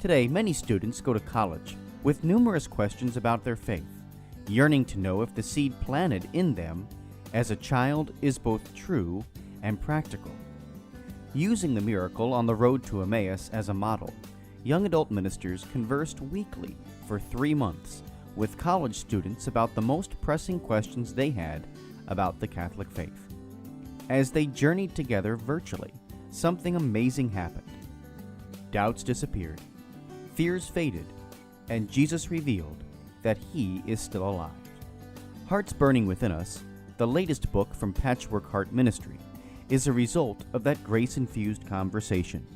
Today, many students go to college with numerous questions about their faith, yearning to know if the seed planted in them as a child is both true and practical. Using the miracle on the road to Emmaus as a model, young adult ministers conversed weekly for 3 months with college students about the most pressing questions they had about the Catholic faith. As they journeyed together virtually, something amazing happened. Doubts disappeared, fears faded, and Jesus revealed that He is still alive. Hearts Burning Within Us, the latest book from Patchwork Heart Ministry, is a result of that grace-infused conversation.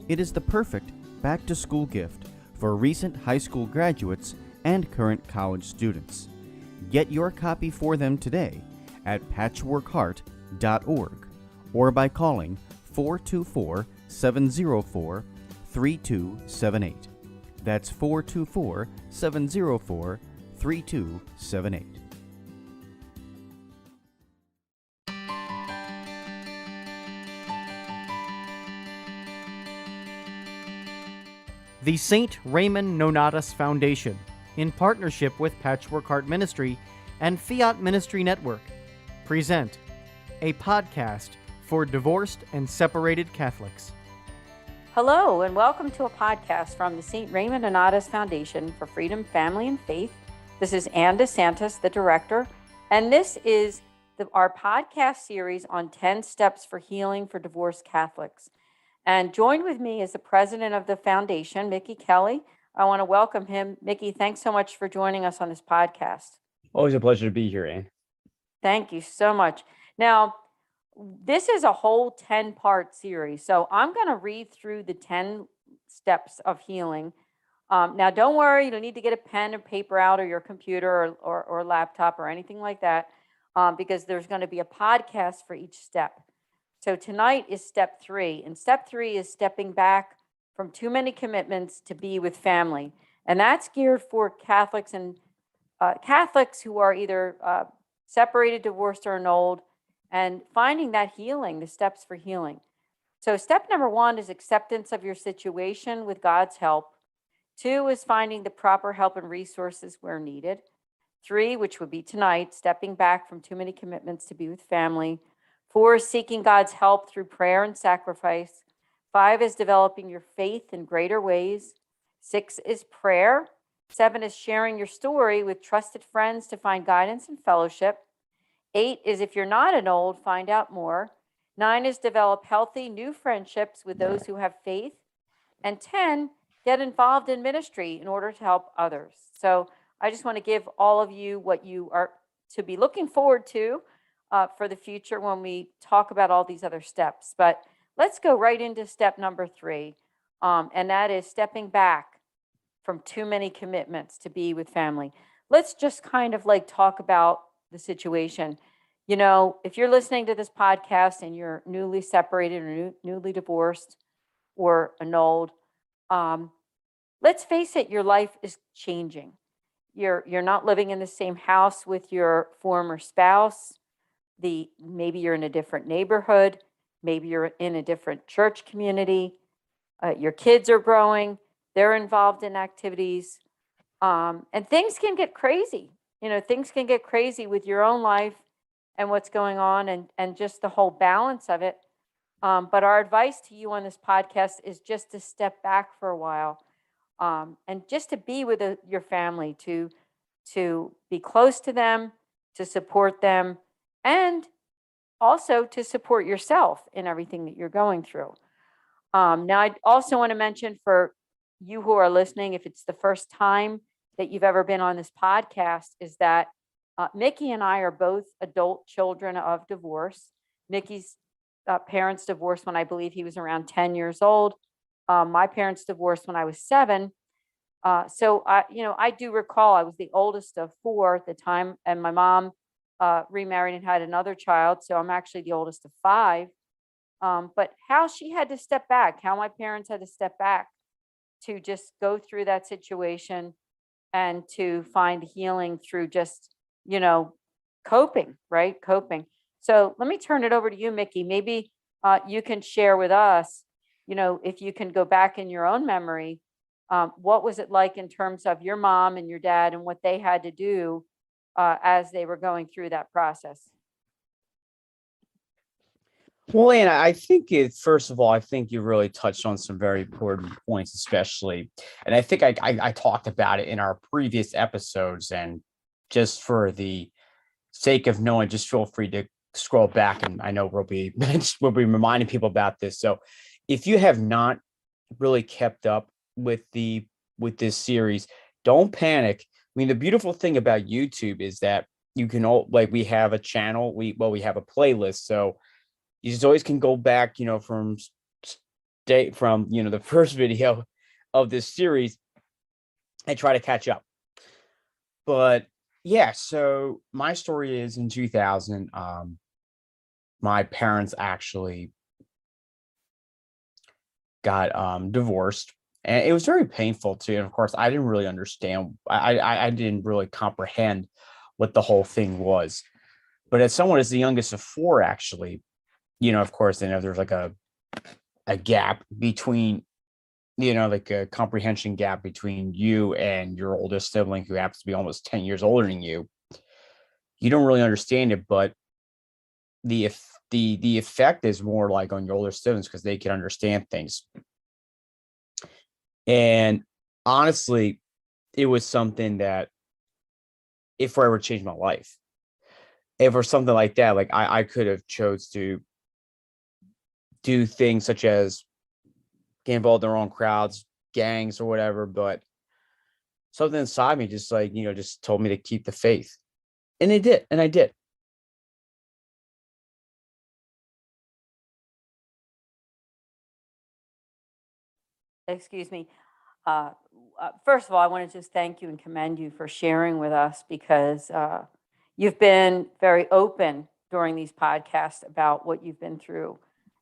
It is the perfect back-to-school gift for recent high school graduates and current college students. Get your copy for them today at patchworkheart.org or by calling 424-704-3278. That's 424-704-3278. The St. Raymond Nonnatus Foundation, in partnership with Patchwork Heart Ministry and Fiat Ministry Network, present a podcast for divorced and separated Catholics. Hello, and welcome to a podcast from the St. Raymond Nonnatus Foundation for Freedom, Family, and Faith. This is Ann DeSantis, the director, and this is our podcast series on 10 steps for healing for divorced Catholics. And joined with me is the president of the foundation, Mickey Kelly. I want to welcome him. Mickey, thanks so much for joining us on this podcast. Always a pleasure to be here, Ann. Thank you so much. Now, this is a whole 10-part series, so I'm going to read through the 10 steps of healing. Now, don't worry, you don't need to get a pen and paper out or your computer or laptop or anything like that, because there's going to be a podcast for each step. So tonight is step 3, and step 3 is stepping back from too many commitments to be with family. And that's geared for Catholics and Catholics who are either separated, divorced, or annulled, and finding that healing, the steps for healing. So step number 1 is acceptance of your situation with God's help. 2 is finding the proper help and resources where needed. 3, which would be tonight, stepping back from too many commitments to be with family. 4 is seeking God's help through prayer and sacrifice. 5 is developing your faith in greater ways. 6 is prayer. 7 is sharing your story with trusted friends to find guidance and fellowship. 8 is, if you're not annulled, find out more. 9 is develop healthy new friendships with those who have faith. And 10, get involved in ministry in order to help others. So I just want to give all of you what you are to be looking forward to for the future when we talk about all these other steps. But let's go right into step number 3, and that is stepping back from too many commitments to be with family. Let's just kind of like talk about the situation. You know, if you're listening to this podcast and you're newly separated or newly divorced or annulled, let's face it, your life is changing. You're not living in the same house with your former spouse. Maybe you're in a different neighborhood. Maybe you're in a different church community. Your kids are growing. They're involved in activities. And things can get crazy. You know, things can get crazy with your own life and what's going on and just the whole balance of it. But our advice to you on this podcast is just to step back for a while and just to be with your family, to be close to them, to support them, and also to support yourself in everything that you're going through. Now, I also want to mention for you who are listening, if it's the first time that you've ever been on this podcast, is that Mickey and I are both adult children of divorce. Mickey's parents divorced when I believe he was around 10 years old. My parents divorced when I was 7. So I do recall I was the oldest of 4 at the time, and my mom remarried and had another child. So I'm actually the oldest of 5. But how she had to step back, how my parents had to step back to just go through that situation and to find healing through just, coping, right? Coping. So let me turn it over to you, Mickey. Maybe you can share with us, if you can go back in your own memory, What was it like in terms of your mom and your dad and what they had to do as they were going through that process? Well, Anna, first of all, I think you really touched on some very important points, especially. And I think I talked about it in our previous episodes. And just for the sake of knowing, just feel free to scroll back. And I know we'll be reminding people about this. So if you have not really kept up with this series, don't panic. I mean, the beautiful thing about YouTube is that you can we have a channel, we have a playlist. So you just always can go back, from the first video of this series and try to catch up. But yeah, so my story is in 2000, my parents actually got divorced, and it was very painful too. And of course, I didn't really understand. I didn't really comprehend what the whole thing was. But as someone as the youngest of four, actually, of course, there's like a gap between, like a comprehension gap between you and your oldest sibling, who happens to be almost 10 years older than you. You don't really understand it, but the effect is more like on your older siblings, because they can understand things. And honestly, it was something that, if forever changed my life, if or something like that, like I could have chose to do things such as get involved in their own crowds, gangs, or whatever, but something inside me just just told me to keep the faith. And it did, and I did. Excuse me. First of all, I want to just thank you and commend you for sharing with us, because you've been very open during these podcasts about what you've been through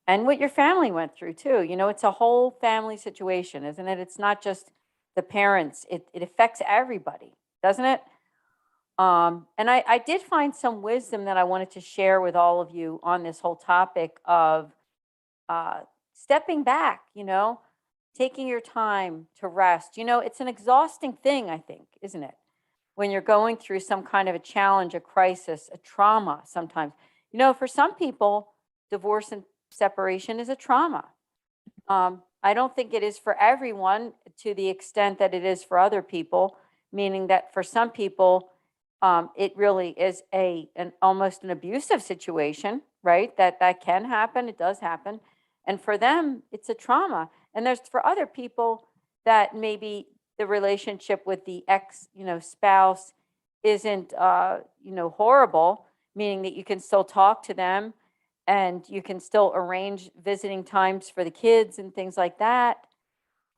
and what your family went through too. It's a whole family situation, isn't it? It's not just the parents. It affects everybody, doesn't it? And I did find some wisdom that I wanted to share with all of you on this whole topic of stepping back, taking your time to rest. It's an exhausting thing, I think, isn't it? When you're going through some kind of a challenge, a crisis, a trauma sometimes. For some people, divorce and separation is a trauma. I don't think it is for everyone to the extent that it is for other people, meaning that for some people, it really is almost an abusive situation, right? That can happen. It does happen. And for them, it's a trauma. And there's for other people that maybe the relationship with the ex, spouse isn't, horrible, meaning that you can still talk to them and you can still arrange visiting times for the kids and things like that.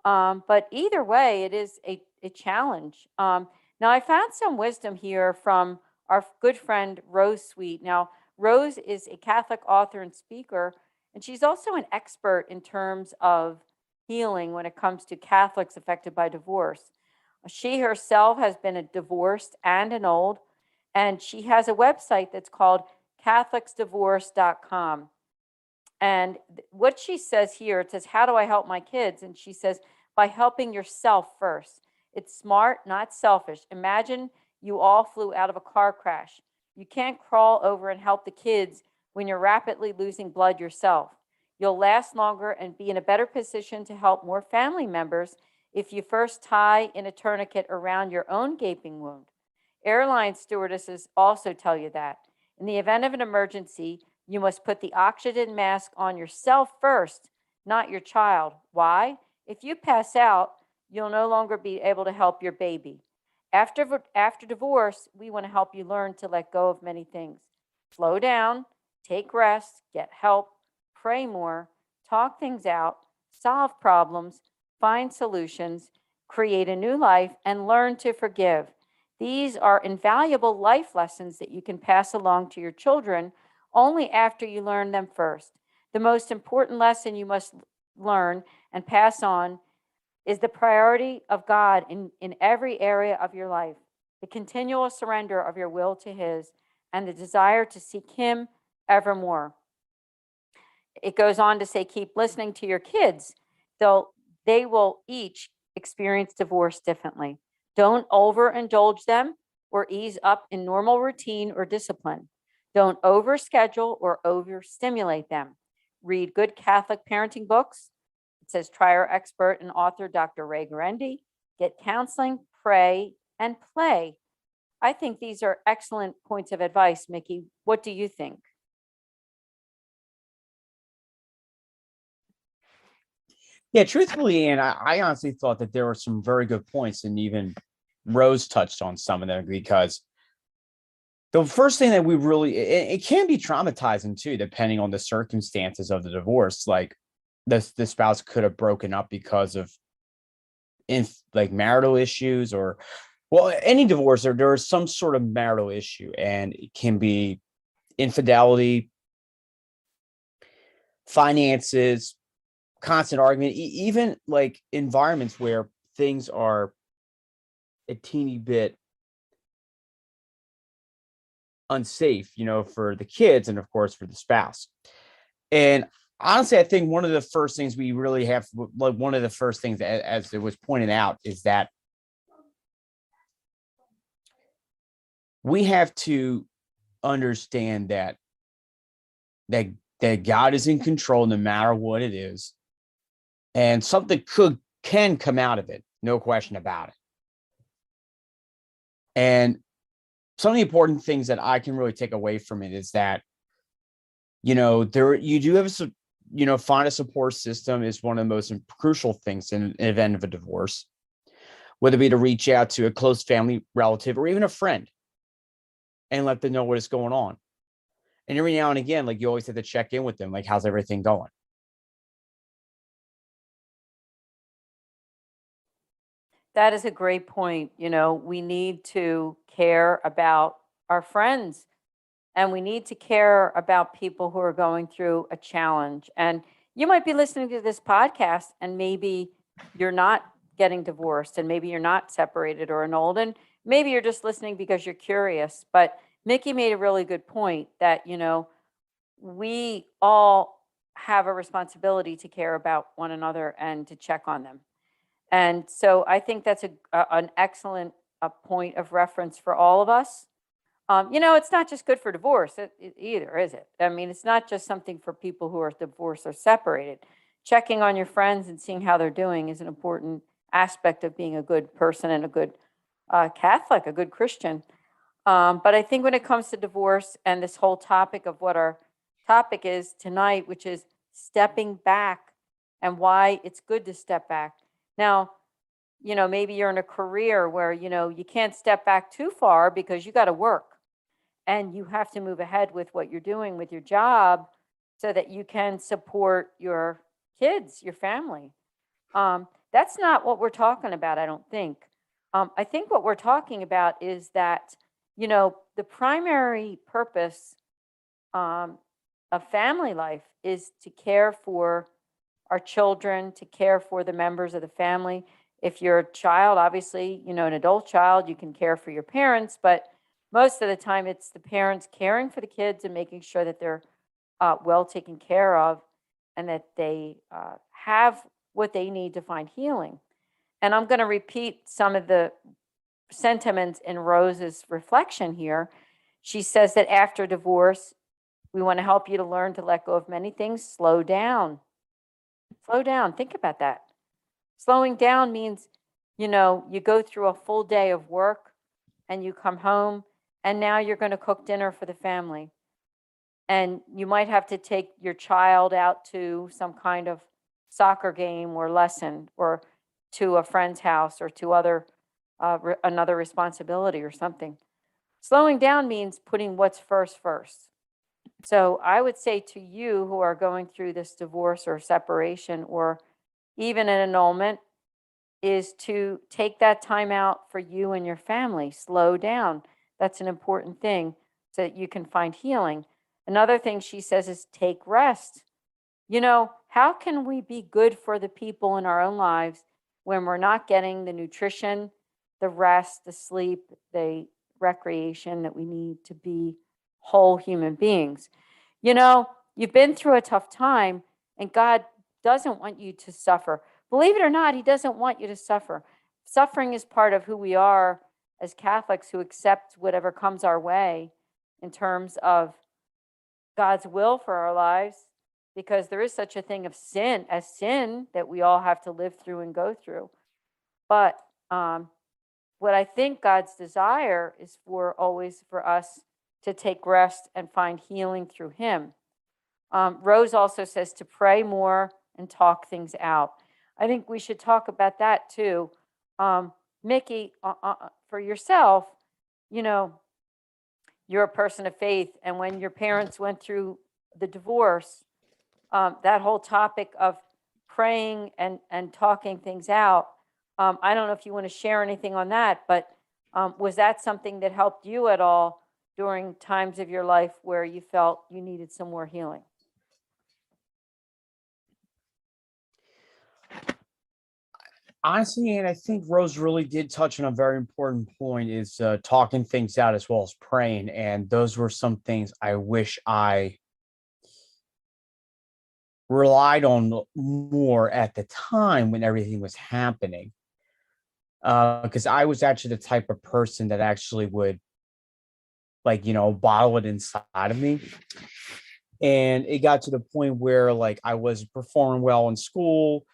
But either way, it is a challenge. Now, I found some wisdom here from our good friend, Rose Sweet. Now, Rose is a Catholic author and speaker, and she's also an expert in terms of healing when it comes to Catholics affected by divorce. She herself has been a divorced and an old, and she has a website that's called catholicsdivorce.com. And what she says here, it says, how do I help my kids? And she says, by helping yourself first. It's smart, not selfish. Imagine you all flew out of a car crash. You can't crawl over and help the kids when you're rapidly losing blood yourself. You'll last longer and be in a better position to help more family members if you first tie in a tourniquet around your own gaping wound. Airline stewardesses also tell you that. In the event of an emergency, you must put the oxygen mask on yourself first, not your child. Why? If you pass out, you'll no longer be able to help your baby. After divorce, we want to help you learn to let go of many things. Slow down, take rest, get help, pray more, talk things out, solve problems, find solutions, create a new life, and learn to forgive. These are invaluable life lessons that you can pass along to your children only after you learn them first. The most important lesson you must learn and pass on is the priority of God in every area of your life, the continual surrender of your will to His, and the desire to seek Him evermore. It goes on to say, keep listening to your kids. They will each experience divorce differently. Don't overindulge them or ease up in normal routine or discipline. Don't overschedule or overstimulate them. Read good Catholic parenting books. It says try our expert and author, Dr. Ray Guarendi. Get counseling, pray, and play. I think these are excellent points of advice, Mickey. What do you think? Yeah, truthfully, and I honestly thought that there were some very good points, and even Rose touched on some of them, because the first thing that we really, it can be traumatizing too, depending on the circumstances of the divorce. Like the spouse could have broken up because of like marital issues, or well, any divorce, there is some sort of marital issue, and it can be infidelity, finances, constant argument, even like environments where things are a teeny bit unsafe, for the kids and of course for the spouse. And honestly, I think one of the first things we really have, like one of the first things, as it was pointed out, is that we have to understand that God is in control no matter what it is, and something can come out of it, no question about it. And some of the important things that I can really take away from it is that, there you do have find a support system is one of the most crucial things in an event of a divorce, whether it be to reach out to a close family relative or even a friend and let them know what is going on. And every now and again, like you always have to check in with them, like, how's everything going? That is a great point. We need to care about our friends, and we need to care about people who are going through a challenge. And you might be listening to this podcast and maybe you're not getting divorced, and maybe you're not separated or annulled, and maybe you're just listening because you're curious. But Mickey made a really good point that, we all have a responsibility to care about one another and to check on them. And so I think that's an excellent point of reference for all of us. It's not just good for divorce either, is it? I mean, it's not just something for people who are divorced or separated. Checking on your friends and seeing how they're doing is an important aspect of being a good person and a good Catholic, a good Christian. But I think when it comes to divorce and this whole topic of what our topic is tonight, which is stepping back and why it's good to step back. Now, maybe you're in a career where, you can't step back too far because you got to work and you have to move ahead with what you're doing with your job so that you can support your kids, your family. That's not what we're talking about, I don't think. I think what we're talking about is that, the primary purpose of family life is to care for our children, to care for the members of the family. If you're a child, obviously, an adult child, you can care for your parents, but most of the time it's the parents caring for the kids and making sure that they're well taken care of and that they have what they need to find healing. And I'm going to repeat some of the sentiments in Rose's reflection here. She says that after divorce, we want to help you to learn to let go of many things. Slow down. Slow down. Think about that. Slowing down means, you go through a full day of work and you come home and now you're going to cook dinner for the family. And you might have to take your child out to some kind of soccer game or lesson or to a friend's house or to another responsibility or something. Slowing down means putting what's first. So I would say to you who are going through this divorce or separation or even an annulment is to take that time out for you and your family. Slow down. That's an important thing so that you can find healing. Another thing she says is take rest. How can we be good for the people in our own lives when we're not getting the nutrition, the rest, the sleep, the recreation that we need to be whole human beings? You've been through a tough time and God doesn't want you to suffer. believe it or not, he doesn't want you to suffer. Suffering is part of who we are as Catholics who accept whatever comes our way in terms of God's will for our lives, because there is such a thing of sin that we all have to live through and go through. But what I think God's desire is always for us to take rest and find healing through him. Rose also says to pray more and talk things out. I think we should talk about that too. Mickey, for yourself, you're a person of faith. And when your parents went through the divorce, that whole topic of praying and talking things out, I don't know if you want to share anything on that, but was that something that helped you at all during times of your life where you felt you needed some more healing? Honestly, and I think Rose really did touch on a very important point, is talking things out as well as praying. And those were some things I wish I relied on more at the time when everything was happening. Because I was actually the type of person that actually would, like, bottle it inside of me. And it got to the point where, like, I was performing well in school.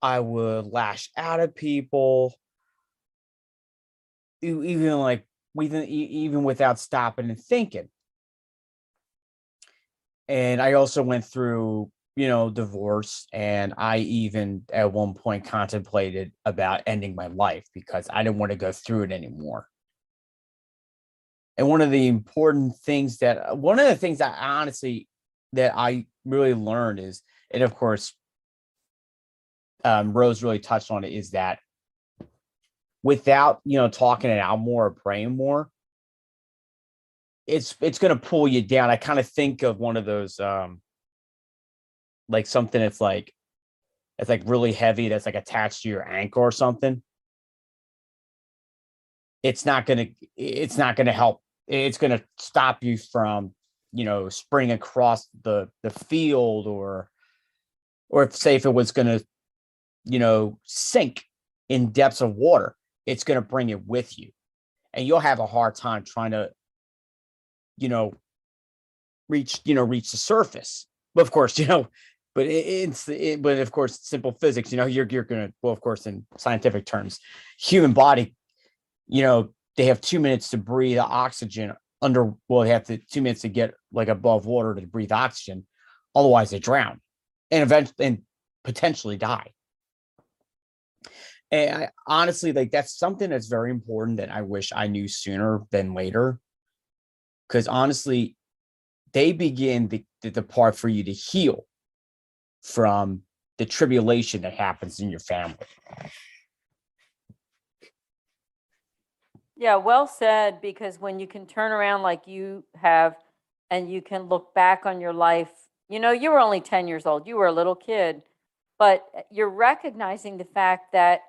I would lash out at people, even without stopping and thinking. And I also went through, divorce, and I even at one point contemplated about ending my life because I didn't want to go through it anymore. And one of the things that honestly that I really learned is, and of course, Rose really touched on it, is that without, talking it out more or praying more, it's going to pull you down. I kind of think of one of those, like something that's like really heavy, that's like attached to your ankle or something. It's not going to help. It's going to stop you from, sprinting across the field, or if it was going to, sink in depths of water, it's going to bring it with you, and you'll have a hard time trying to, reach the surface. But of course, but of course, simple physics, you're going to, well, of course, in scientific terms, human body, they have 2 minutes to breathe oxygen they have 2 minutes to get like above water to breathe oxygen. Otherwise they drown and eventually and potentially die. And I honestly, like, that's something that's very important that I wish I knew sooner than later. Because honestly, they begin the part for you to heal from the tribulation that happens in your family. Yeah, well said, because when you can turn around like you have and you can look back on your life, you were only 10 years old, you were a little kid, but you're recognizing the fact that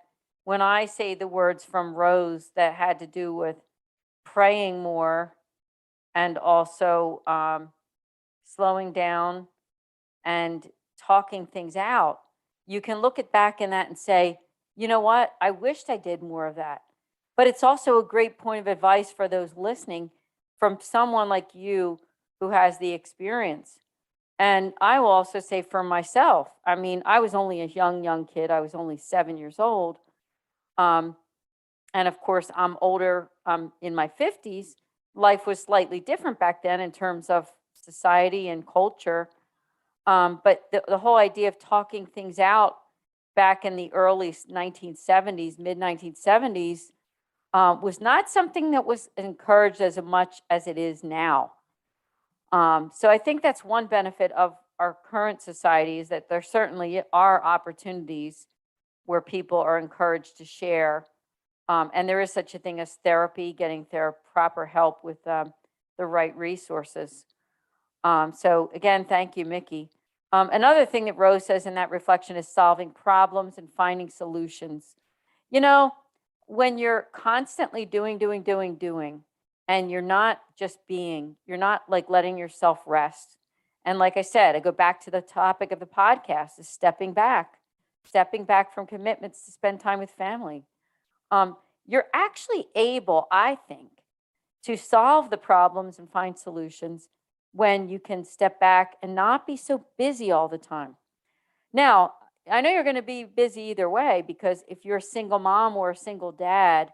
when I say the words from Rose that had to do with praying more and also slowing down and talking things out, you can look back in that and say, you know what, I wished I did more of that. But it's also a great point of advice for those listening from someone like you who has the experience. And I will also say for myself, I mean, I was only a young kid. I was only 7 years old. And of course, I'm older, in my 50s. Life was slightly different back then in terms of society and culture. But the whole idea of talking things out back in the early 1970s, mid 1970s, was not something that was encouraged as much as it is now. So I think that's one benefit of our current society, is that there certainly are opportunities where people are encouraged to share. And there is such a thing as therapy, getting proper help with the right resources. So again, thank you, Mickey. Another thing that Rose says in that reflection is solving problems and finding solutions. When you're constantly doing, and you're not just being, you're not like letting yourself rest. And like I said, I go back to the topic of the podcast, is stepping back, stepping back from commitments to spend time with family. You're actually able, I think, to solve the problems and find solutions when you can step back and not be so busy all the time. Now, I know you're going to be busy either way, because if you're a single mom or a single dad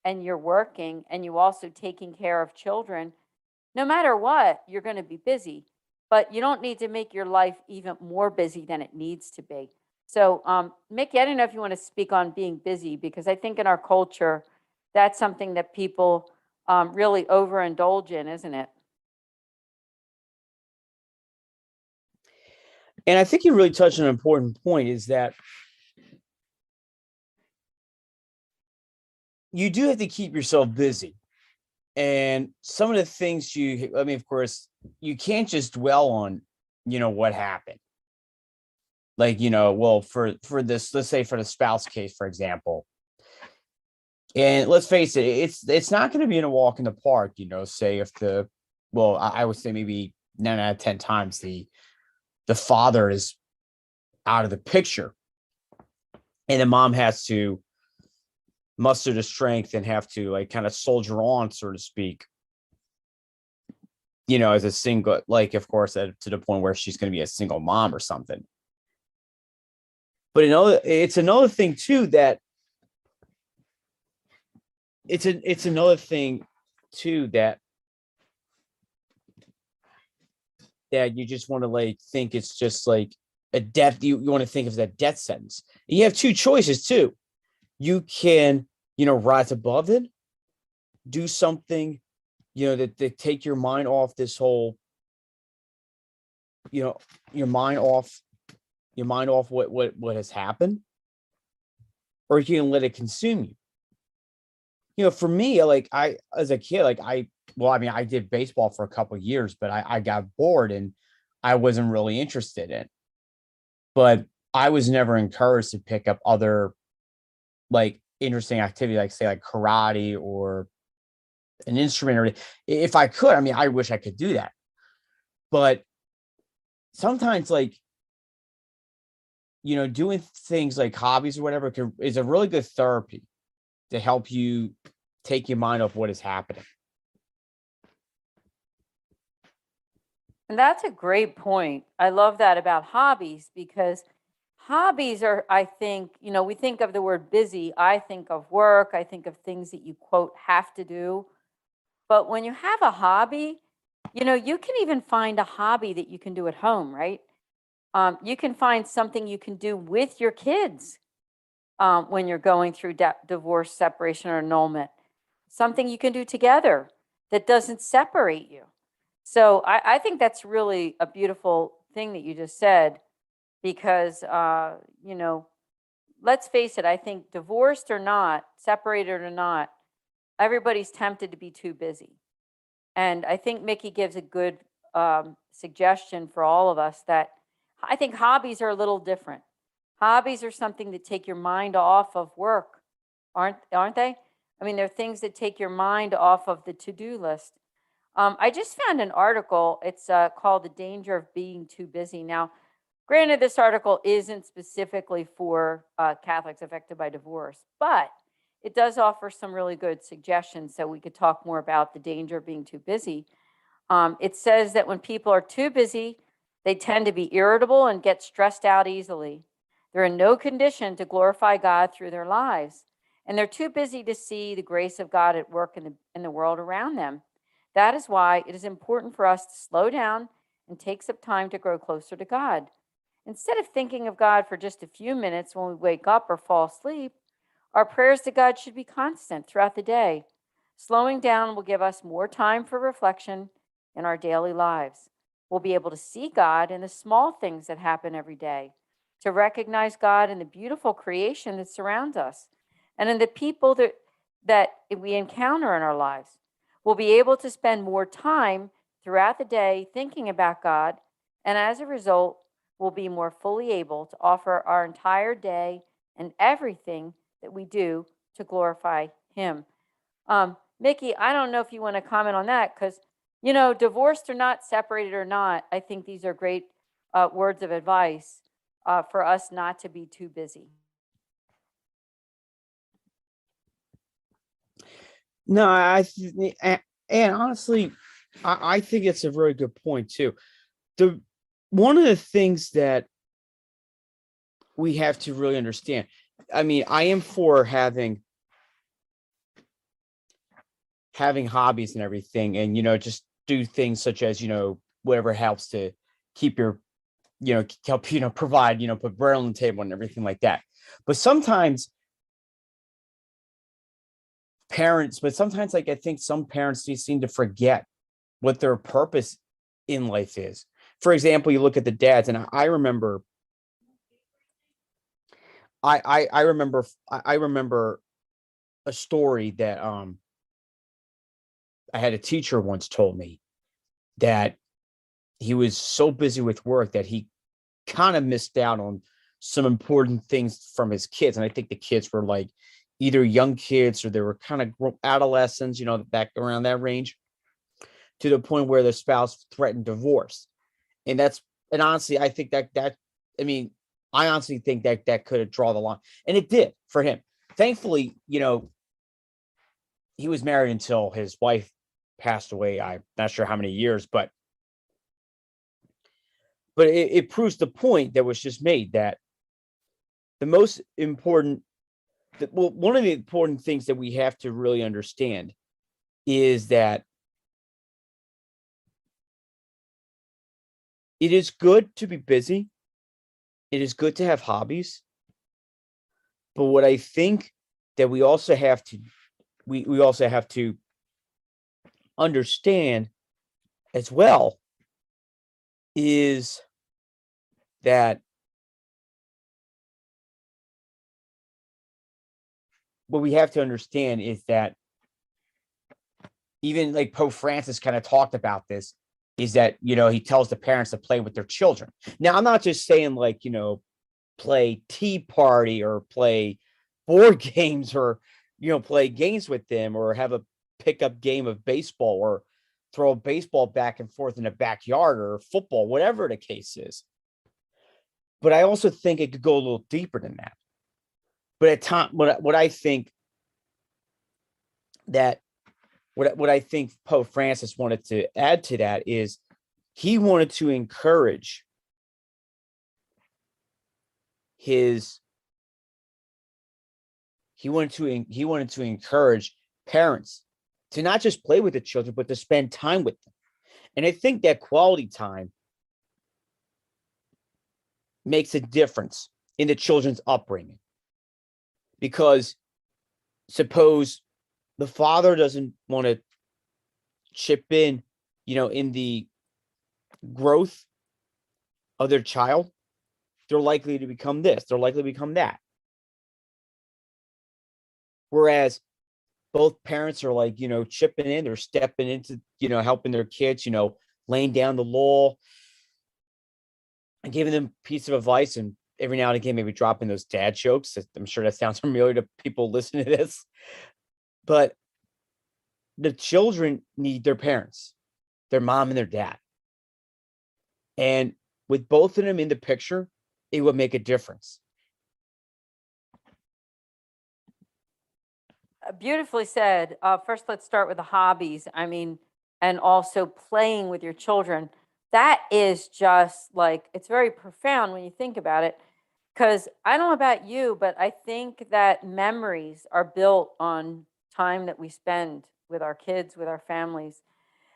and you're working and you also taking care of children, no matter what, you're going to be busy, but you don't need to make your life even more busy than it needs to be. So, Mickey, I don't know if you want to speak on being busy, because I think in our culture, that's something that people really overindulge in, isn't it? And I think you really touched on an important point, is that you do have to keep yourself busy. And some of the things of course, you can't just dwell on, what happened. Like, well, for this, let's say for the spouse case, for example, and let's face it, it's not going to be in a walk in the park, say if I would say maybe 9 out of 10 times the father is out of the picture and the mom has to muster the strength and have to like kind of soldier on, so to speak, as a single, like, of course, to the point where she's going to be a single mom or something. But it's another thing too that it's another thing too that you just want to like think it's just like a death. You want to think of that death sentence. And you have two choices too. You can, rise above it, do something, that take your mind off this whole, your mind off what has happened, or you can let it consume you. For me, like as a kid, like I did baseball for a couple of years, but I got bored and I wasn't really interested in. But I was never encouraged to pick up other like interesting activity, like say like karate or an instrument, or if I could, I wish I could do that. But sometimes like, doing things like hobbies or whatever is a really good therapy to help you take your mind off what is happening. And that's a great point. I love that about hobbies, because hobbies are, I think, we think of the word busy. I think of work. I think of things that you, quote, have to do. But when you have a hobby, you can even find a hobby that you can do at home, right? You can find something you can do with your kids when you're going through divorce, separation, or annulment. Something you can do together that doesn't separate you. So I think that's really a beautiful thing that you just said, because, let's face it, I think divorced or not, separated or not, everybody's tempted to be too busy. And I think Mickey gives a good suggestion for all of us, that I think hobbies are a little different. Hobbies are something that take your mind off of work, aren't they? They're things that take your mind off of the to-do list. I just found an article. It's called "The Danger of Being Too Busy." Now, granted, this article isn't specifically for Catholics affected by divorce, but it does offer some really good suggestions, so we could talk more about the danger of being too busy. It says that when people are too busy, they tend to be irritable and get stressed out easily. They're in no condition to glorify God through their lives, and they're too busy to see the grace of God at work in the world around them. That is why it is important for us to slow down and take some time to grow closer to God. Instead of thinking of God for just a few minutes when we wake up or fall asleep, our prayers to God should be constant throughout the day. Slowing down will give us more time for reflection in our daily lives. We'll be able to see God in the small things that happen every day, to recognize God in the beautiful creation that surrounds us, and in the people that we encounter in our lives. We'll be able to spend more time throughout the day thinking about God, and as a result, we'll be more fully able to offer our entire day and everything that we do to glorify Him. Mickey, I don't know if you want to comment on that, because, divorced or not, separated or not, I think these are great words of advice. for us not to be too busy. No, and honestly, I think it's a very good point too. One of the things that we have to really understand. I mean, I am for having hobbies and everything, and just do things such as whatever helps to keep your help provide put bread on the table and everything like that. But sometimes like I think some parents seem to forget what their purpose in life is. For example, you look at the dads, and I remember I remember a story that I had a teacher once told me, that he was so busy with work that he kind of missed out on some important things from his kids. And I think the kids were like either young kids or they were kind of adolescents, back around that range, to the point where the spouse threatened divorce. And honestly, I think I honestly think that could have drawn the line, and it did for him. Thankfully, he was married until his wife passed away. I'm not sure how many years, but it proves the point that was just made, that the most important, one of the important things that we have to really understand is that it is good to be busy. It is good to have hobbies. But what I think that we also have to understand as well is that what we have to understand is that even like Pope Francis kind of talked about this, is that, he tells the parents to play with their children. Now, I'm not just saying like, play tea party or play board games or, play games with them or have a pickup game of baseball or throw a baseball back and forth in the backyard or football, whatever the case is. But I also think it could go a little deeper than that. But at time, what I think Pope Francis wanted to add to that is he wanted to encourage parents to not just play with the children, but to spend time with them. And I think that quality time makes a difference in the children's upbringing. Because suppose the father doesn't want to chip in, in the growth of their child, they're likely to become this, they're likely to become that. Whereas both parents are like, chipping in, they're stepping into, helping their kids, laying down the law and giving them a piece of advice, and every now and again, maybe dropping those dad jokes. I'm sure that sounds familiar to people listening to this, but the children need their parents, their mom and their dad. And with both of them in the picture, it would make a difference. Beautifully said. First, let's start with the hobbies. I mean, and also playing with your children. That is just like, it's very profound when you think about it. Because I don't know about you, but I think that memories are built on time that we spend with our kids, with our families.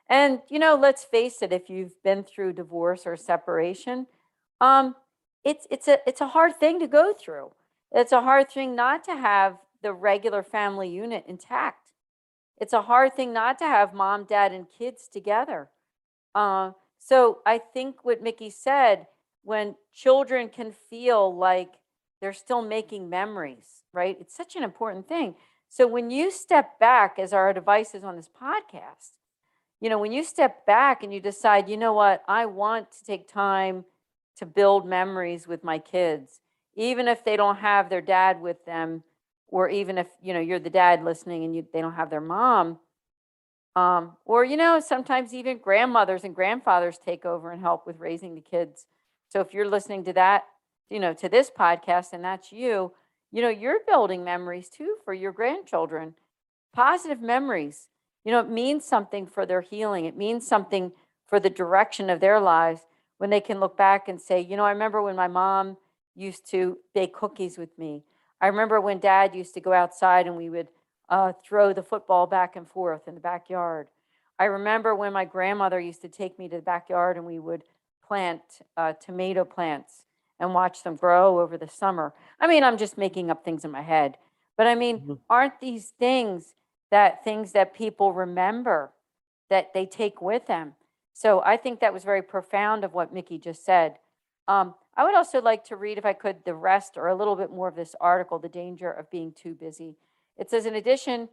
And, let's face it, if you've been through divorce or separation, it's a hard thing to go through. It's a hard thing not to have the regular family unit intact. It's a hard thing not to have mom, dad, and kids together. So I think what Mickey said, when children can feel like they're still making memories, right? It's such an important thing. So when you step back, as our advice is on this podcast, when you step back and you decide, you know what, I want to take time to build memories with my kids, even if they don't have their dad with them, or even if, you're the dad listening and they don't have their mom, or, sometimes even grandmothers and grandfathers take over and help with raising the kids. So if you're listening to that, to this podcast, and that's you, you're building memories too for your grandchildren, positive memories. It means something for their healing. It means something for the direction of their lives when they can look back and say, I remember when my mom used to bake cookies with me. I remember when Dad used to go outside and we would throw the football back and forth in the backyard. I remember when my grandmother used to take me to the backyard and we would plant tomato plants and watch them grow over the summer. I mean, I'm just making up things in my head, but I mean, aren't these things that people remember, that they take with them? So I think that was very profound of what Mickey just said. I would also like to read, if I could, the rest or a little bit more of this article, The Danger of Being Too Busy. It says, in addition,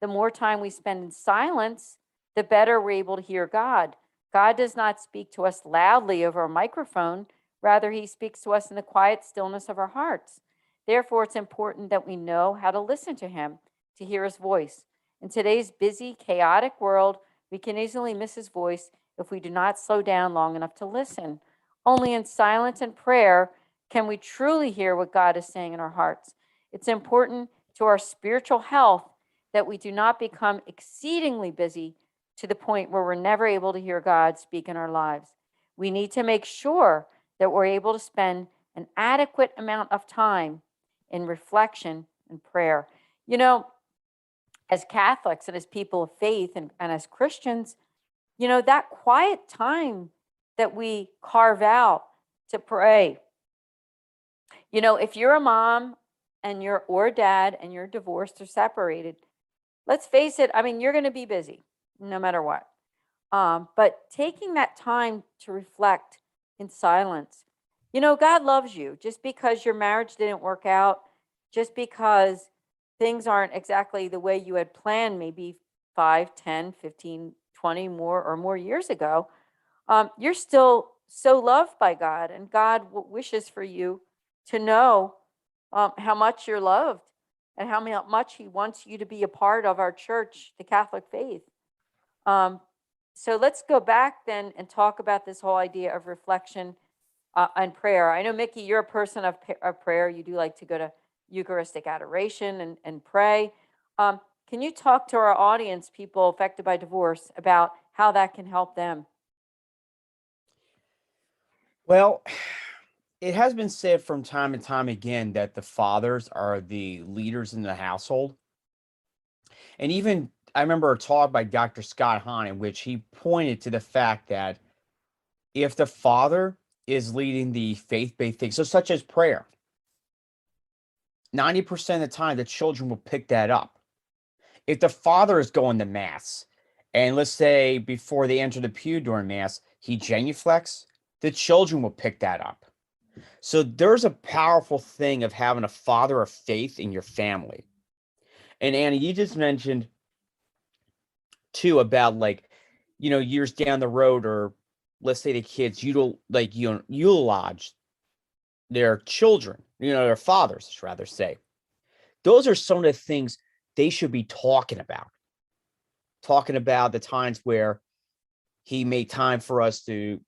the more time we spend in silence, the better we're able to hear God. God does not speak to us loudly over a microphone. Rather, he speaks to us in the quiet stillness of our hearts. Therefore, it's important that we know how to listen to him, to hear his voice. In today's busy, chaotic world, we can easily miss his voice if we do not slow down long enough to listen. Only in silence and prayer can we truly hear what God is saying in our hearts. It's important to our spiritual health that we do not become exceedingly busy to the point where we're never able to hear God speak in our lives. We need to make sure that we're able to spend an adequate amount of time in reflection and prayer. As Catholics and as people of faith and as Christians, that quiet time that we carve out to pray. If you're a mom or a dad and you're divorced or separated, let's face it, I mean, you're going to be busy no matter what. But taking that time to reflect in silence, God loves you. Just because your marriage didn't work out, just because things aren't exactly the way you had planned, maybe 5, 10, 15, 20 more years ago, you're still so loved by God, and God wishes for you to know how much you're loved and how much he wants you to be a part of our church, the Catholic faith. So let's go back then and talk about this whole idea of reflection and prayer. I know, Mickey, you're a person of prayer. You do like to go to Eucharistic adoration and pray. Can you talk to our audience, people affected by divorce, about how that can help them? Well, it has been said from time to time again that the fathers are the leaders in the household. And even I remember a talk by Dr. Scott Hahn in which he pointed to the fact that if the father is leading the faith-based things, so such as prayer, 90% of the time the children will pick that up. If the father is going to mass, and let's say before they enter the pew during mass, he genuflects, the children will pick that up. So there's a powerful thing of having a father of faith in your family. And Annie, you just mentioned too about years down the road, or let's say the kids utilize their children, their fathers, I'd rather say. Those are some of the things they should be talking about the times where he made time for us to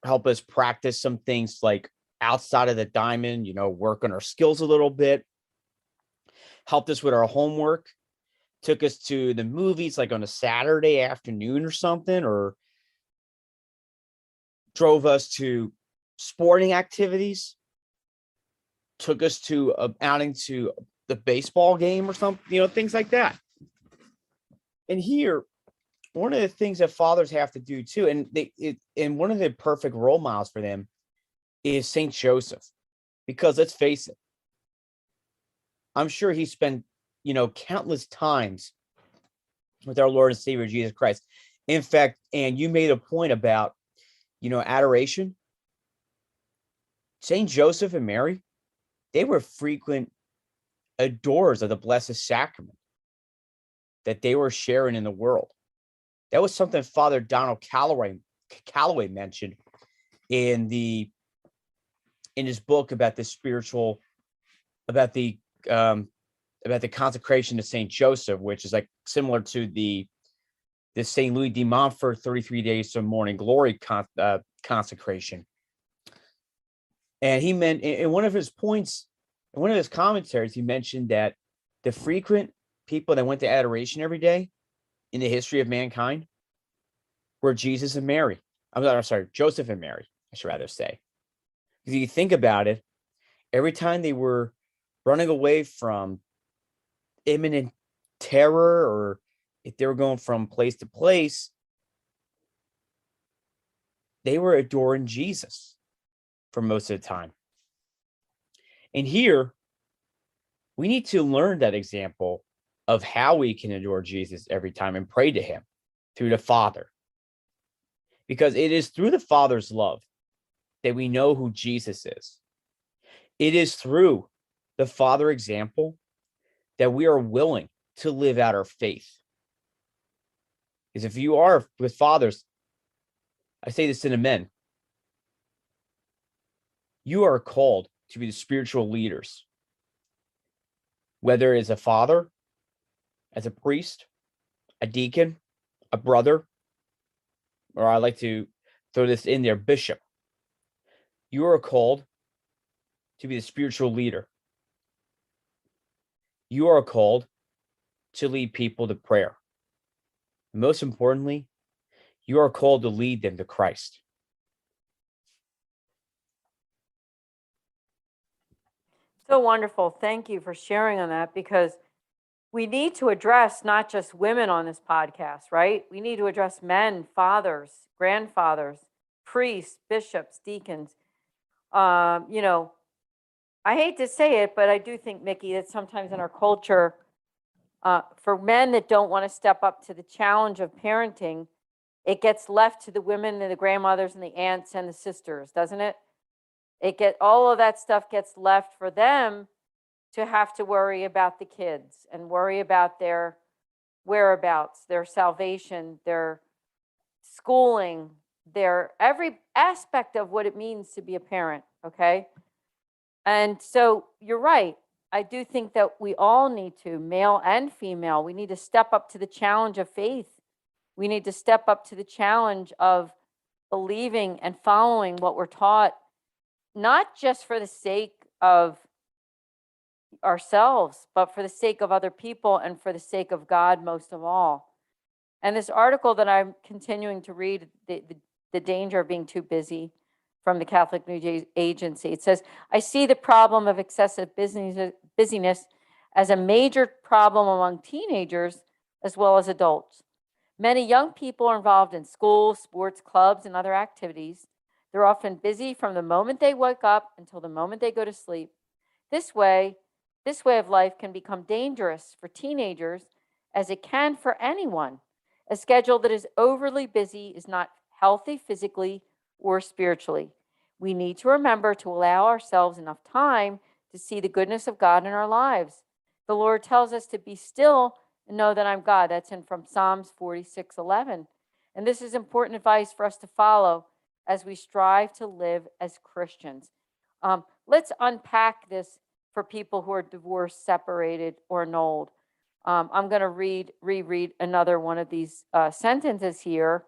help us practice some things like outside of the diamond, work on our skills a little bit, helped us with our homework, took us to the movies like on a Saturday afternoon or something, or drove us to sporting activities, took us to outing to the baseball game or something, things like that. And here, one of the things that fathers have to do too, and one of the perfect role models for them is Saint Joseph, because let's face it, I'm sure he spent, countless times with our Lord and Savior Jesus Christ. In fact, and you made a point about, adoration. Saint Joseph and Mary, they were frequent adorers of the Blessed Sacrament that they were sharing in the world. That was something Father Donald Calloway mentioned in his book about the consecration to Saint Joseph, which is like similar to the Saint Louis de Montfort 33 days to morning glory consecration. And he meant in one of his points, in one of his commentaries, he mentioned that the frequent people that went to adoration every day in the history of mankind were Jesus and Mary. I'm sorry, Joseph and Mary, I should rather say. Because you think about it, every time they were running away from imminent terror, or if they were going from place to place, they were adoring Jesus for most of the time. And here, we need to learn that example of how we can adore Jesus every time and pray to him through the Father. Because it is through the Father's love that we know who Jesus is. It is through the Father example that we are willing to live out our faith. Because if you are with fathers, I say this to the men, you are called to be the spiritual leaders. Whether it's a father, as a priest, a deacon, a brother, or I like to throw this in there, bishop. You are called to be the spiritual leader. You are called to lead people to prayer. Most importantly, you are called to lead them to Christ. So wonderful. Thank you for sharing on that, because we need to address not just women on this podcast, right? We need to address men, fathers, grandfathers, priests, bishops, deacons. You know, I hate to say it, but I do think, Mickey, that sometimes in our culture, for men that don't want to step up to the challenge of parenting, it gets left to the women and the grandmothers and the aunts and the sisters, doesn't it? All of that stuff gets left for them to have to worry about the kids and worry about their whereabouts, their salvation, their schooling, their every aspect of what it means to be a parent, okay? And so you're right. I do think that we all need to, male and female, we need to step up to the challenge of faith. We need to step up to the challenge of believing and following what we're taught, not just for the sake of ourselves, but for the sake of other people and for the sake of God most of all. And this article that I'm continuing to read, the danger of being too busy, from the Catholic News Agency, it says, I see the problem of excessive busyness as a major problem among teenagers as well as adults. Many young people are involved in school, sports, clubs, and other activities. They're often busy from the moment they wake up until the moment they go to sleep. This way of life can become dangerous for teenagers, as it can for anyone. A schedule that is overly busy is not healthy physically or spiritually. We need to remember to allow ourselves enough time to see the goodness of God in our lives. The Lord tells us to be still and know that I'm God. That's from Psalms 46:11. And this is important advice for us to follow as we strive to live as Christians. Let's unpack this for people who are divorced, separated, or annulled. I'm going to reread another one of these sentences here.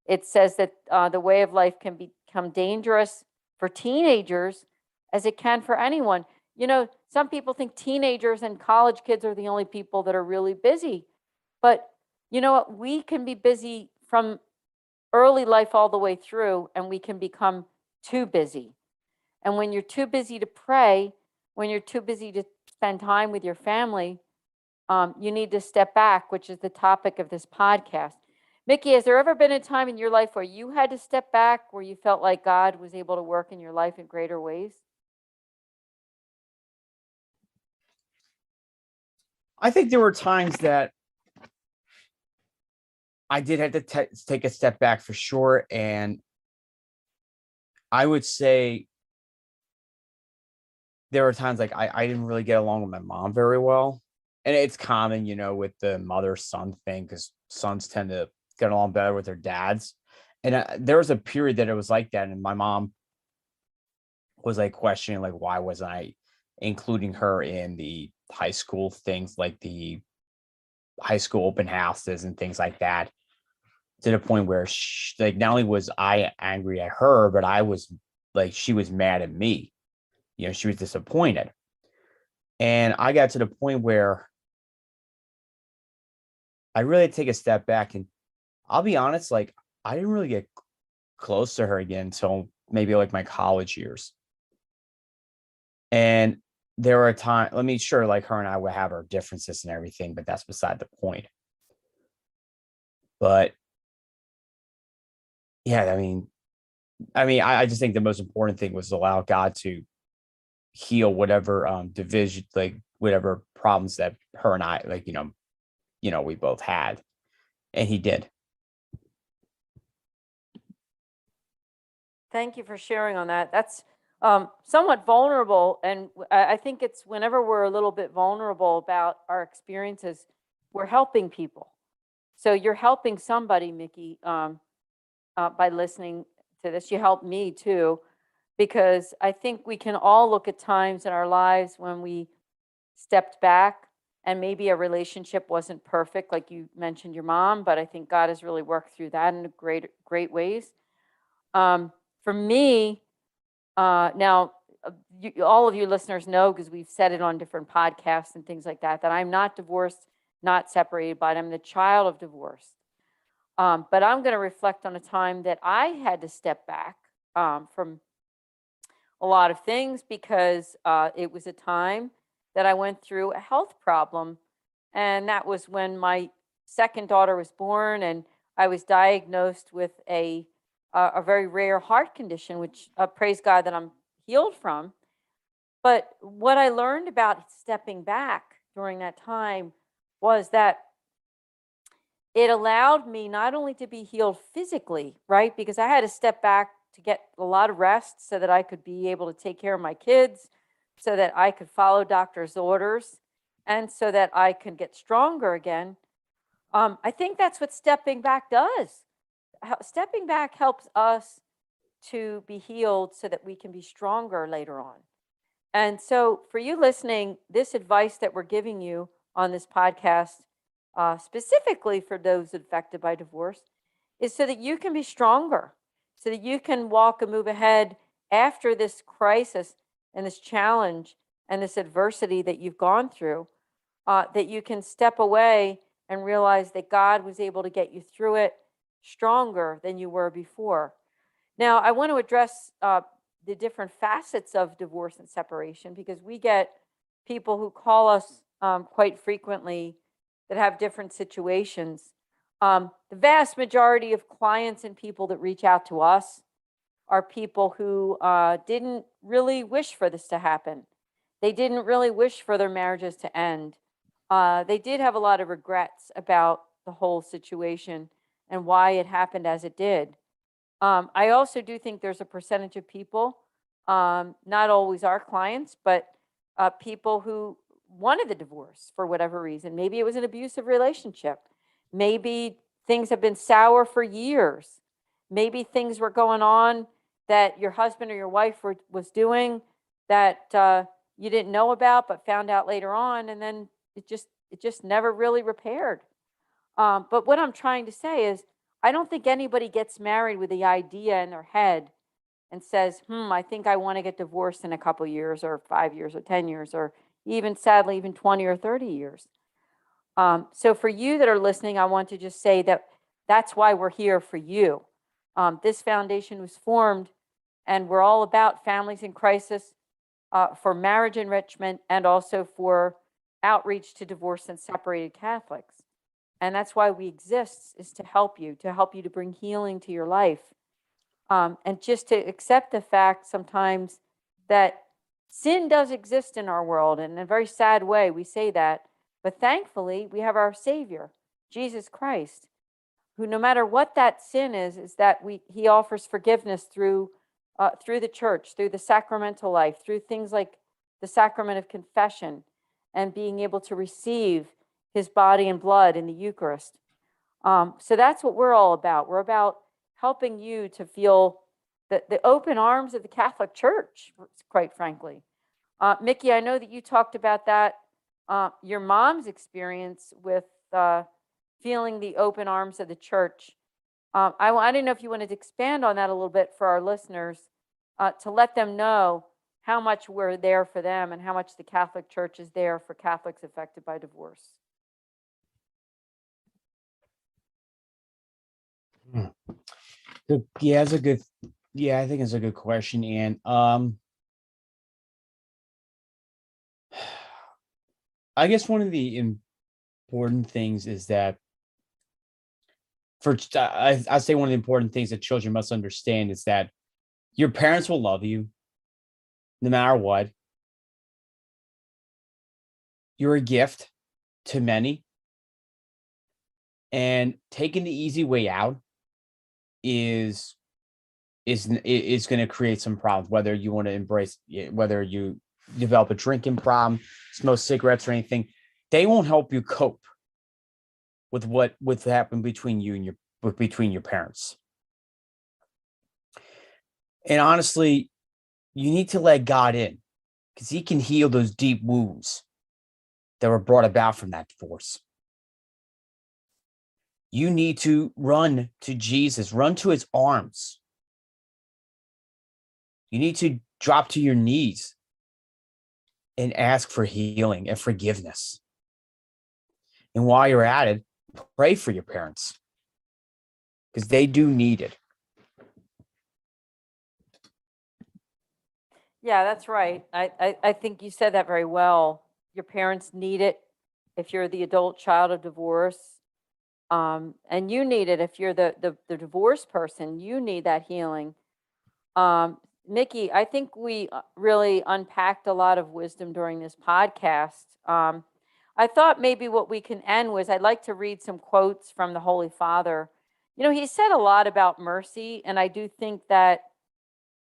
It says that the way of life can become dangerous for teenagers as it can for anyone. You know, some people think teenagers and college kids are the only people that are really busy. But you know what? We can be busy from early life all the way through, and we can become too busy. And when you're too busy to pray, when you're too busy to spend time with your family, you need to step back, which is the topic of this podcast. Mickey, has there ever been a time in your life where you had to step back, where you felt like God was able to work in your life in greater ways? I think there were times that I did have to take a step back for sure. And I would say there were times like I didn't really get along with my mom very well. And it's common, you know, with the mother-son thing, because sons tend to get along better with their dads. And there was a period that it was like that. And my mom was like questioning, like, why wasn't I including her in the high school things, like the high school open houses and things like that, to the point where like not only was I angry at her, but I was like she was mad at me. She was disappointed. And I got to the point where I really had to take a step back, and I'll be honest, like I didn't really get close to her again until maybe like my college years. And there were times, sure, like her and I would have our differences and everything, but that's beside the point. But yeah, I just think the most important thing was allow God to heal whatever division, like whatever problems that her and I, like, we both had. And he did. Thank you for sharing on that. That's somewhat vulnerable. And I think it's whenever we're a little bit vulnerable about our experiences, we're helping people. So you're helping somebody, Mickey, by listening to this. You helped me too, because I think we can all look at times in our lives when we stepped back and maybe a relationship wasn't perfect, like you mentioned your mom, but I think God has really worked through that in great ways. For me, now, all of you listeners know, because we've said it on different podcasts and things like that, that I'm not divorced, not separated, but I'm the child of divorce. But I'm going to reflect on a time that I had to step back from a lot of things, because it was a time that I went through a health problem. And that was when my second daughter was born, and I was diagnosed with a very rare heart condition, which praise God that I'm healed from. But what I learned about stepping back during that time was that it allowed me not only to be healed physically, right? Because I had to step back to get a lot of rest so that I could be able to take care of my kids, so that I could follow doctor's orders, and so that I could get stronger again. I think that's what stepping back does. Stepping back helps us to be healed so that we can be stronger later on. And so, for you listening, this advice that we're giving you on this podcast, specifically for those affected by divorce, is so that you can be stronger, so that you can walk and move ahead after this crisis and this challenge and this adversity that you've gone through, that you can step away and realize that God was able to get you through it stronger than you were before. Now, I want to address the different facets of divorce and separation, because we get people who call us quite frequently that have different situations. The vast majority of clients and people that reach out to us are people who didn't really wish for this to happen. They didn't really wish for their marriages to end. They did have a lot of regrets about the whole situation and why it happened as it did. I also do think there's a percentage of people, not always our clients, but people who wanted the divorce for whatever reason. Maybe it was an abusive relationship. Maybe things have been sour for years. Maybe things were going on that your husband or your wife was doing that you didn't know about, but found out later on, and then it just never really repaired. But what I'm trying to say is, I don't think anybody gets married with the idea in their head and says, I think I want to get divorced in a couple years, or 5 years, or 10 years, or even, sadly, even 20 or 30 years. So for you that are listening, I want to just say that that's why we're here for you. This foundation was formed, and we're all about families in crisis, for marriage enrichment, and also for outreach to divorced and separated Catholics. And that's why we exist, is to help you to bring healing to your life. And just to accept the fact sometimes that sin does exist in our world, and in a very sad way we say that, but thankfully we have our Savior, Jesus Christ, who, no matter what that sin is that he offers forgiveness through the church, through the sacramental life, through things like the sacrament of confession, and being able to receive his body and blood in the Eucharist. So that's what we're all about. We're about helping you to feel the open arms of the Catholic Church, quite frankly. Mickey, I know that you talked about that, your mom's experience with feeling the open arms of the church. I didn't know if you wanted to expand on that a little bit for our listeners, to let them know how much we're there for them and how much the Catholic Church is there for Catholics affected by divorce. Yeah, it's a good. Yeah, I think it's a good question, and I guess one of the important things is that I say one of the important things that children must understand is that your parents will love you no matter what. You're a gift to many, and taking the easy way out is going to create some problems. Whether you want to embrace, whether you develop a drinking problem, smoke cigarettes or anything, they won't help you cope with what happened between you and between your parents. And honestly, you need to let God in, because he can heal those deep wounds that were brought about from that divorce. You need to run to Jesus, run to his arms. You need to drop to your knees and ask for healing and forgiveness. And while you're at it, pray for your parents, because they do need it. Yeah, that's right. I think you said that very well. Your parents need it if you're the adult child of divorce. And you need it if you're the divorced person. You need that healing. Nikki, I think we really unpacked a lot of wisdom during this podcast. I thought maybe what we can end was I'd like to read some quotes from the Holy Father. You know, he said a lot about mercy, and I do think that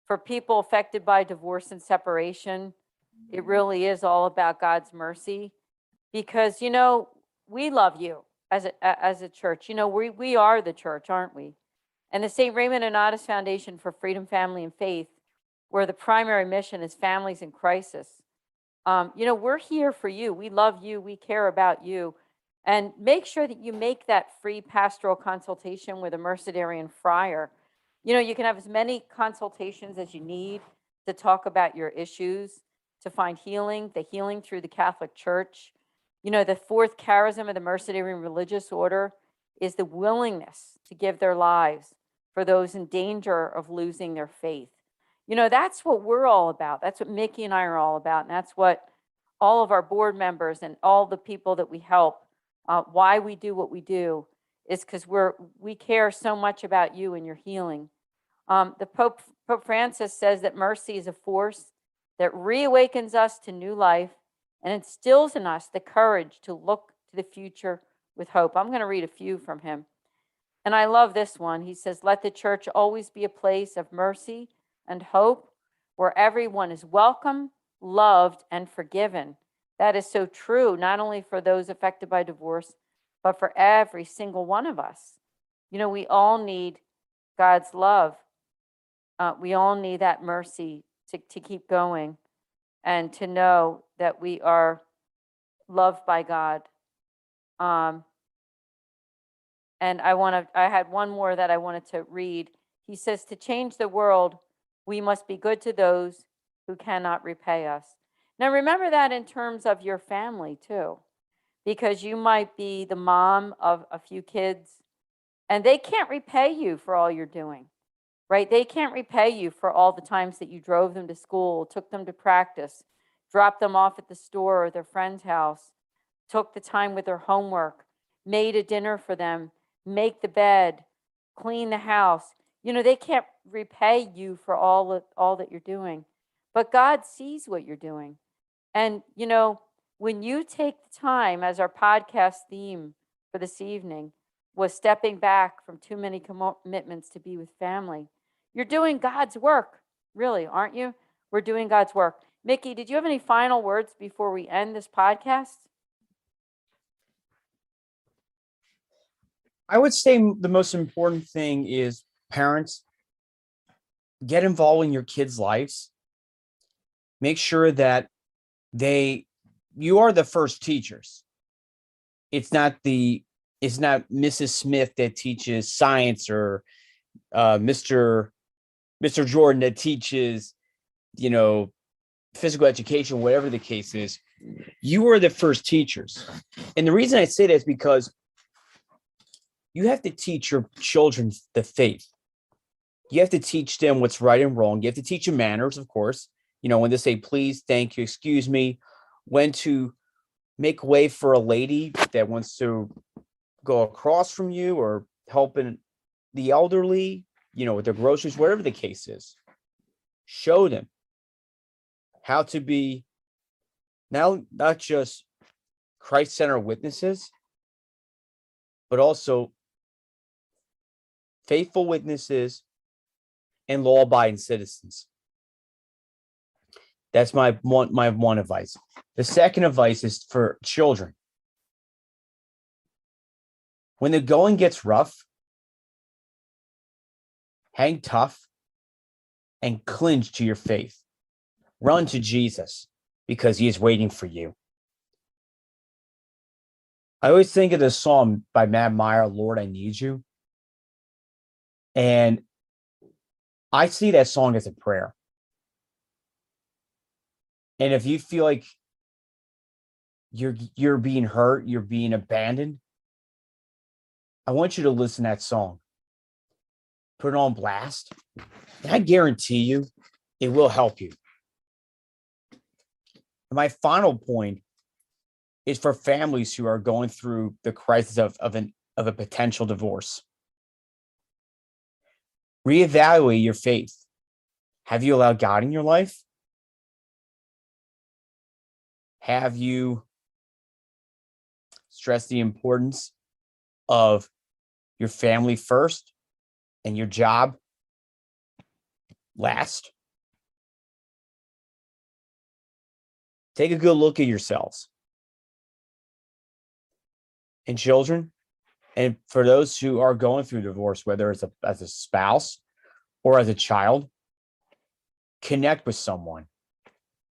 for people affected by divorce and separation, it really is all about God's mercy, because, you know, we love you as a church. You know, we are the church, aren't we? And the St. Raymond Nonnatus Foundation for Freedom, Family, and Faith, where the primary mission is families in crisis. You know, we're here for you. We love you. We care about you. And make sure that you make that free pastoral consultation with a Mercedarian friar. You know, you can have as many consultations as you need to talk about your issues, to find healing, the healing through the Catholic Church. You know, the fourth charism of the Mercedarian religious order is the willingness to give their lives for those in danger of losing their faith. You know, that's what we're all about. That's what Mickey and I are all about. And that's what all of our board members and all the people that we help, why we do what we do, is because we care so much about you and your healing. The Pope Francis says that mercy is a force that reawakens us to new life and instills in us the courage to look to the future with hope. I'm going to read a few from him. And I love this one. He says, let the church always be a place of mercy and hope, where everyone is welcome, loved, and forgiven. That is so true, not only for those affected by divorce, but for every single one of us. You know, we all need God's love. We all need that mercy to keep going and to know that we are loved by God. And I had one more that I wanted to read. He says, to change the world, we must be good to those who cannot repay us. Now, remember that in terms of your family too, because you might be the mom of a few kids and they can't repay you for all you're doing, right? They can't repay you for all the times that you drove them to school, took them to practice, dropped them off at the store or their friend's house, took the time with their homework, made a dinner for them, make the bed, clean the house. You know, they can't repay you for all that you're doing, but God sees what you're doing. And, you know, when you take the time, as our podcast theme for this evening was stepping back from too many commitments to be with family, you're doing God's work, really, aren't you? We're doing God's work. Mickey, did you have any final words before we end this podcast? I would say the most important thing is, parents, get involved in your kids' lives. Make sure that you are the first teachers. It's not Mrs. Smith that teaches science or Mr. Mr. Jordan that teaches, physical education, whatever the case is, you are the first teachers. And the reason I say that is because you have to teach your children the faith. You have to teach them what's right and wrong. You have to teach them manners, of course. When to say please, thank you, excuse me, when to make way for a lady that wants to go across from you, or helping the elderly, with their groceries, whatever the case is. Show them how to be now not just Christ-centered witnesses, but also faithful witnesses and law-abiding citizens. That's my one advice. The second advice is for children. When the going gets rough, hang tough and cling to your faith. Run to Jesus because he is waiting for you. I always think of the song by Matt Meyer, Lord, I Need You. And I see that song as a prayer. And if you feel like you're being hurt, you're being abandoned, I want you to listen to that song. Put it on blast. And I guarantee you, it will help you. And my final point is for families who are going through the crisis of a potential divorce. Reevaluate your faith. Have you allowed God in your life? Have you stressed the importance of your family first and your job last? Take a good look at yourselves. And children, and for those who are going through divorce, whether it's as a spouse or as a child, connect with someone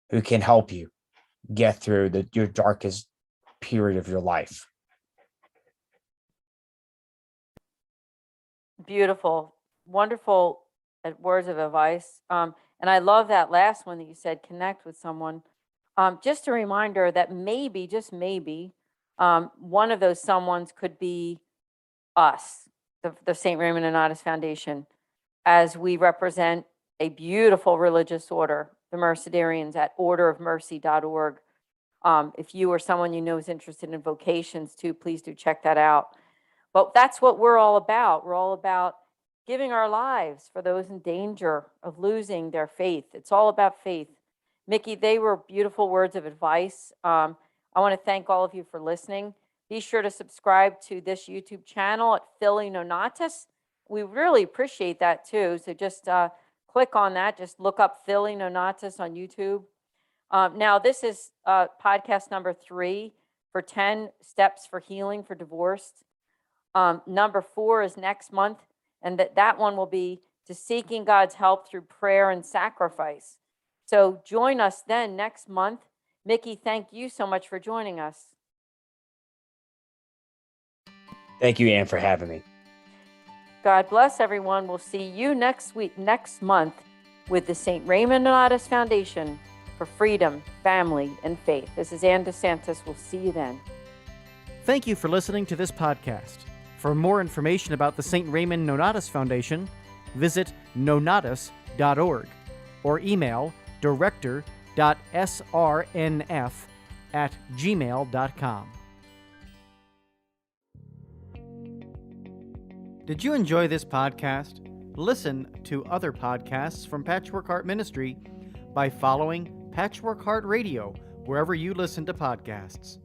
who can help you get through your darkest period of your life. Beautiful, wonderful words of advice. And I love that last one that you said, connect with someone. Just a reminder that maybe, just maybe, one of those someones could be us, the St. Raymond Nonnatus Foundation, as we represent a beautiful religious order, the Mercedarians, at orderofmercy.org. If you or someone you know is interested in vocations too, please do check that out. But that's what we're all about. We're all about giving our lives for those in danger of losing their faith. It's all about faith. Mickey, they were beautiful words of advice. I want to thank all of you for listening. Be sure to subscribe to this YouTube channel at Philly Nonnatus. We really appreciate that too. So just click on that. Just look up Philly Nonnatus on YouTube. Now, this is podcast number 3 for 10 steps for healing for divorced. Number 4 is next month, and that one will be to seeking God's help through prayer and sacrifice. So join us then next month. Mickey, thank you so much for joining us. Thank you, Ann, for having me. God bless everyone. We'll see you next month with the St. Raymond Nonnatus Foundation for Freedom, Family, and Faith. This is Ann DeSantis. We'll see you then. Thank you for listening to this podcast. For more information about the St. Raymond Nonnatus Foundation, visit nonnatus.org or email director.srnf@gmail.com. Did you enjoy this podcast? Listen to other podcasts from Patchwork Heart Ministry by following Patchwork Heart Radio wherever you listen to podcasts.